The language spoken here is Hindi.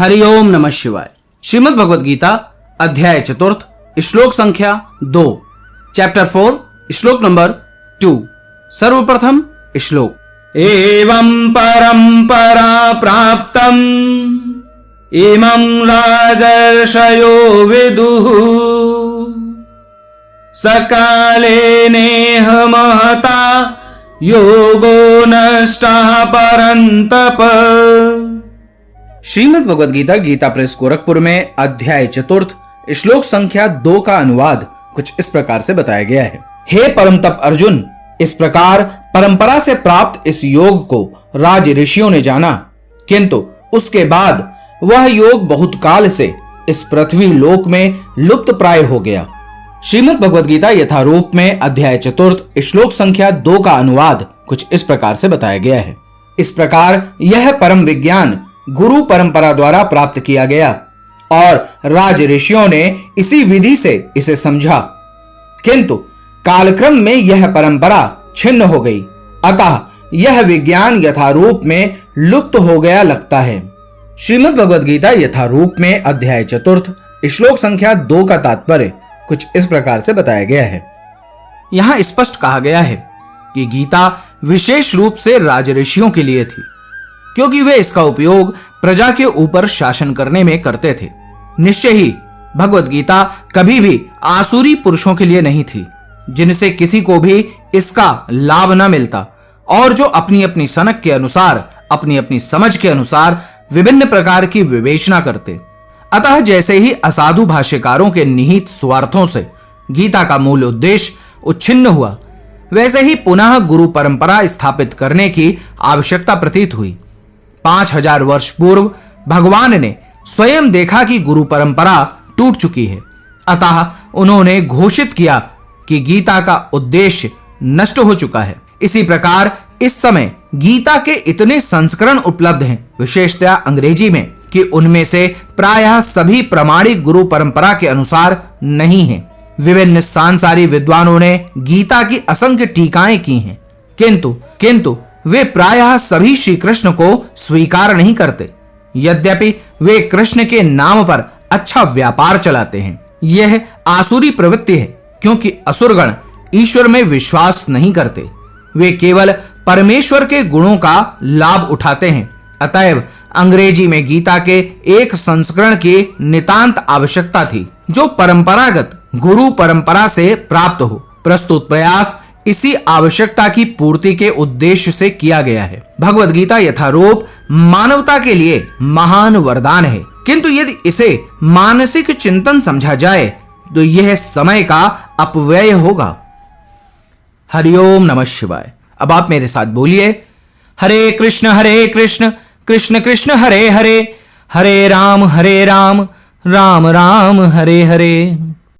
हरिओम नमः शिवाय। श्रीमद् भगवद गीता अध्याय चतुर्थ श्लोक संख्या 2 चैप्टर 4 श्लोक नंबर 2। सर्वप्रथम श्लोक। एवं परंपरा प्राप्तम् इमं राजर्षयो विदुः सकाले नेह महता योगो नष्टः परंतप। श्रीमद् भगवद गीता गीता प्रेस गोरखपुर में अध्याय चतुर्थ श्लोक संख्या 2 का अनुवाद कुछ इस प्रकार से बताया गया है। हे परम तप अर्जुन, इस प्रकार परंपरा से प्राप्त इस योग को राज ऋषियों ने जाना, किंतु उसके बाद वह योग बहुत काल से इस पृथ्वी लोक में लुप्त प्राय हो गया। श्रीमद् भगवद गीता यथारूप में अध्याय चतुर्थ श्लोक संख्या 2 का अनुवाद कुछ इस प्रकार से बताया गया है। इस प्रकार यह परम विज्ञान गुरु परंपरा द्वारा प्राप्त किया गया और राज ऋषियों ने इसी विधि से इसे समझा, किंतु कालक्रम में यह परंपरा छिन्न हो गई, अतः यह विज्ञान यथारूप में लुप्त हो गया लगता है। श्रीमद् भगवद गीता यथारूप में अध्याय चतुर्थ श्लोक संख्या 2 का तात्पर्य कुछ इस प्रकार से बताया गया है। यहां स्पष्ट कहा गया है कि गीता विशेष रूप से राज ऋषियों के लिए थी, क्योंकि वे इसका उपयोग प्रजा के ऊपर शासन करने में करते थे। निश्चय ही भगवद गीता कभी भी आसुरी पुरुषों के लिए नहीं थी, जिनसे किसी को भी इसका लाभ न मिलता और जो अपनी अपनी सनक के अनुसार, अपनी अपनी समझ के अनुसार विभिन्न प्रकार की विवेचना करते। अतः जैसे ही असाधु भाष्यकारों के निहित स्वार्थों से गीता का मूल उद्देश्य उच्छिन्न हुआ, वैसे ही पुनः गुरु परंपरा स्थापित करने की आवश्यकता प्रतीत हुई। 5000 वर्ष पूर्व भगवान ने स्वयं देखा कि गुरु परंपरा टूट चुकी है, अतः उन्होंने घोषित किया कि गीता का उद्देश्य नष्ट हो चुका है। इसी प्रकार इस समय गीता के इतने संस्करण उपलब्ध हैं, विशेषतया अंग्रेजी में, कि उनमें से प्रायः सभी प्रामाणिक गुरु परंपरा के अनुसार नहीं है। विभिन्न सांसारी विद्वानों ने गीता की असंख्य टीकाएं की हैं, किंतु वे प्रायः सभी श्री कृष्ण को स्वीकार नहीं करते, यद्यपि वे कृष्ण के नाम पर अच्छा व्यापार चलाते हैं। यह आसुरी प्रवृत्ति है, क्योंकि असुरगण ईश्वर में विश्वास नहीं करते, वे केवल परमेश्वर के गुणों का लाभ उठाते हैं। अतएव अंग्रेजी में गीता के एक संस्करण की नितांत आवश्यकता थी, जो परंपरागत गुरु परंपरा से प्राप्त हो। प्रस्तुत प्रयास इसी आवश्यकता की पूर्ति के उद्देश्य से किया गया है। भगवद गीता यथारूप मानवता के लिए महान वरदान है, किंतु यदि इसे मानसिक चिंतन समझा जाए तो यह समय का अपव्यय होगा। हरिओम नमः शिवाय। अब आप मेरे साथ बोलिए, हरे कृष्ण कृष्ण कृष्ण हरे हरे, हरे राम राम राम हरे हरे।